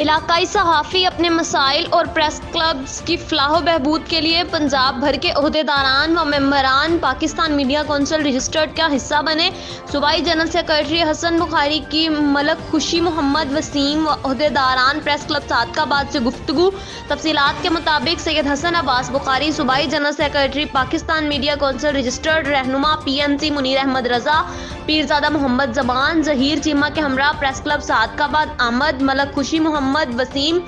علاقائی صحافی اپنے مسائل اور پریس کلبز کی فلاح و بہبود کے لیے پنجاب بھر کے عہدیداران و ممبران پاکستان میڈیا کونسل رجسٹرڈ کا حصہ بنے۔ صوبائی جنرل سیکرٹری حسن بخاری کی ملک خوشی محمد وسیم و عہدیداران پریس کلب صادق آباد سے گفتگو۔ تفصیلات کے مطابق سید حسن عباس بخاری، صوبائی general secretary Pakistan media council registered, رہنما PNC منیر احمد رضا، پیرزادہ محمد زمان، ظہیر چیمہ کے ہمراہ پریس کلب صادق آباد آمد، ملک خوشی محمد وسیم،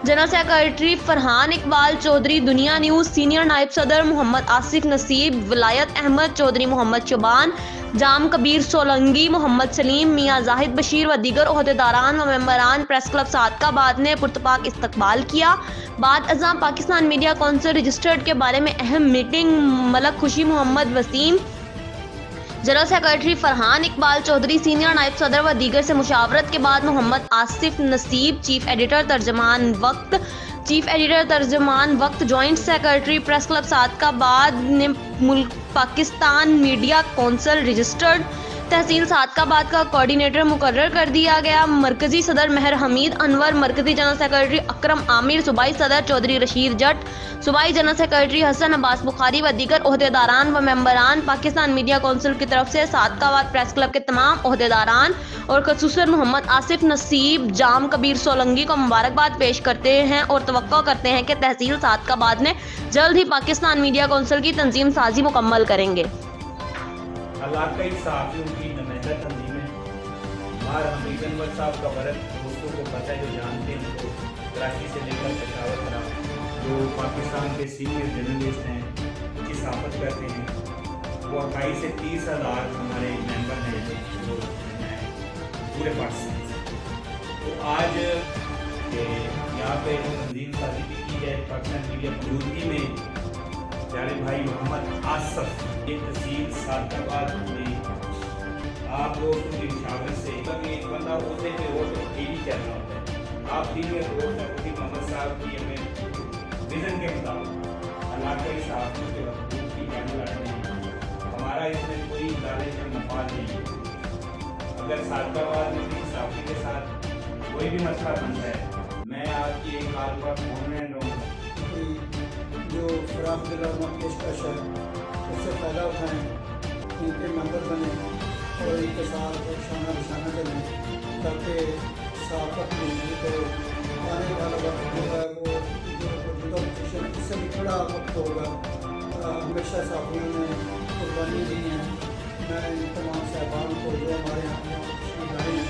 جنرل سیکرٹری فرحان اقبال چودھری، دنیا نیوز، سینئر نائب صدر محمد آصف نصیب، ولایت احمد چودھری، محمد شبان، جام کبیر سولنگی، محمد سلیم، میاں زاہد بشیر و دیگر عہدیداران و ممبران پریس کلب صادق آباد نے پرتپاک استقبال کیا۔ بعد ازاں پاکستان میڈیا کونسل رجسٹرڈ کے بارے میں اہم meeting. Malik Khushi Muhammad Waseem, general secretary Farhan Iqbal Chaudhry, senior نائب صدر و دیگر سے مشاورت کے بعد محمد آصف نصیب، چیف ایڈیٹر ترجمان وقت، جوائنٹ سیکرٹری پریس کلب صادق آباد نے پاکستان میڈیا کونسل رجسٹرڈ تحصیل صادق آباد کا کوارڈینیٹر مقرر کر دیا گیا۔ مرکزی صدر مہر حمید انور، مرکزی جنرل سیکرٹری اکرم عامر، صوبائی صدر چودھری رشید جٹ، صوبائی جنرل سیکرٹری حسن عباس بخاری و دیگر عہدیداران و ممبران پاکستان میڈیا کونسل کی طرف سے صادق آباد پریس کلب کے تمام عہدیداران اور خصوصاً محمد آصف نصیب، جام کبیر سولنگی کو مبارکباد پیش کرتے ہیں اور توقع کرتے ہیں کہ تحصیل صادق آباد میں جلد ہی پاکستان میڈیا کونسل کی تنظیم سازی مکمل کریں گے۔ علاقائی صحافیوں کی نمائندہ تنظیمیں مار حمید انور صاحب کا ورد دوستوں کو پتہ ہے، جو جانتے ہیں تو کراچی سے لے کر پشاور تک جو پاکستان کے سینئر جرنلسٹ ہیں، کی صحافت کرتے ہیں، وہ 28 سے 30 ہزار ہمارے ممبر ہیں جو پورے پاکستان سے۔ تو آج یہاں پہ تنظیم سازی بھی کی جائے پاکستان میڈیا موجودگی میں پیارے بھائی محمد آصف، یہ تحصیل صادق آباد میں آپ لوگوں کی مشاورت سے ایک بندہ عہدے پہ ہو تو ٹی وی چل رہا ہوتا ہے، آپ سینئر دوست ہیں محمد صاحب کی ہمیں ویژن کے مطابق علاقائی صحافیوں کے حقوق کی جنگ لڑنے ہیں۔ ہمارا اس میں کوئی لالچ یا مفاد نہیں ہے۔ اگر صادق آباد میں بھی صحافی کے ساتھ کوئی بھی مسئلہ بنتا ہے، میں آپ کی ایک کال پر فون میں رہوں گا، جو فراخ دلانہ پیشکش ہے اس سے فائدہ اٹھائیں، ان کے ممبر بنیں اور ان کے ساتھ شانہ بشانہ چلیں تاکہ صحافت میں تو آنے والا وقت جو ہے وہ جو پوزیشن اس سے بھی بڑا وقت ہوگا۔ ہمیشہ صحافیوں نے قربانی دی ہیں۔ میں ان تمام صاحبان کو جو ہمارے یہاں تشریف لائے ہیں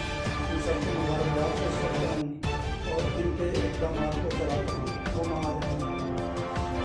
ان سب کو مبارکباد پیش کرتا ہوں۔